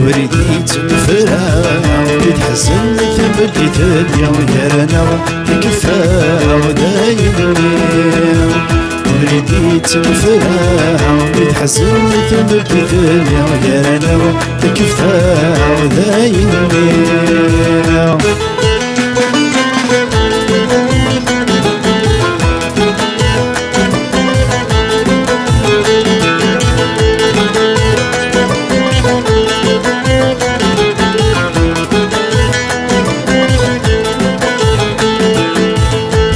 وريدي تنفرع يتحسن ثبتي تديا ويانا تكفى ودايمني وريدي تنفرع يتحسن ثبتي تديا ويانا تكفى ودايمني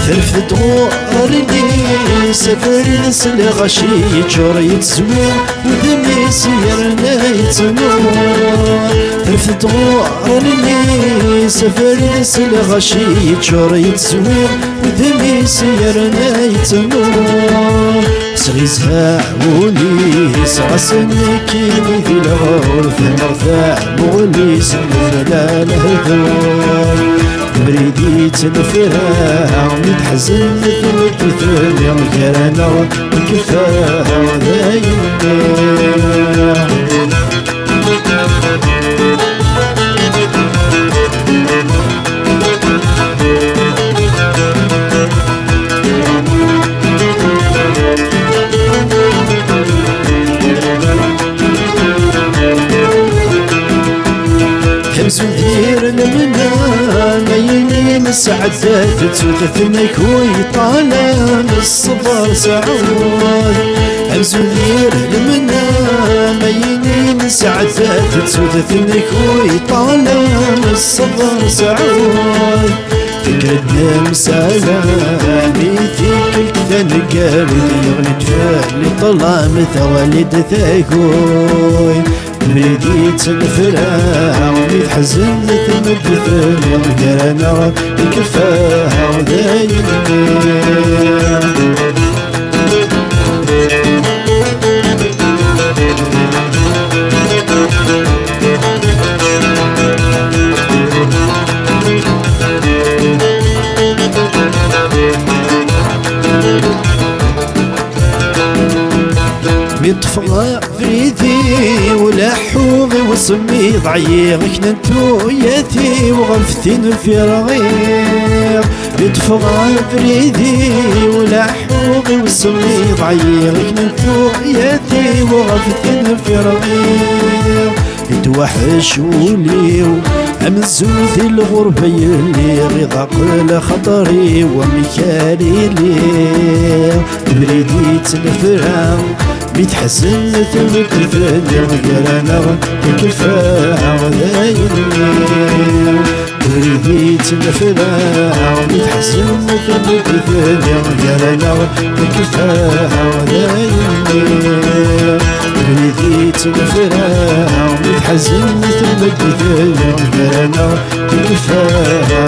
ثرفت غارني سفر نسل غشي جور يتزوير ودمي سيرنا يتنور ثرفت غارني سفر نسل غشي جور يتزوير ودمي سيرنا يتنور سغيزها ولي سغسني كيني في الغور في المرفع مولي سنفلا الهذور بريدي تنفرع ومتحزن مثل الدنيا وكرانا وكفاها وذاينا همس ندير المنى ميني من سعدات تثنيك ويطالع الصبر سعود همس ندير المنى ميني من سعدات تثنيك ويطالع الصبر سعود فكرتنا مسالاني فيك الكثن قابل يغني تفالي طلع مثوالد ثاقوي بريدي تنفرع ومتحزن تمد ثاني وكرانا يكفاها وذايمني يطفى فريدي ولا حوضي وسمي ضعيغ كنتو ياتي وغفتين في رغير يطفى فريدي ولا حوضي وسمي ضعيغ كنتو ياتي وغفتين في رغير يتوحش وليو أمزوث الغربة يلي غضاق لخطري ومكاري لي بريدي تنفرع بيتحسن ثبت الفدية وكرانا تكفاها وذايمني بريدي تنفرع وبيتحسن ثبت الفدية وكرانا تكفاها وذايمني بريدي تنفرع وبيتحسن ثبت الفدية وكرانا تكفاها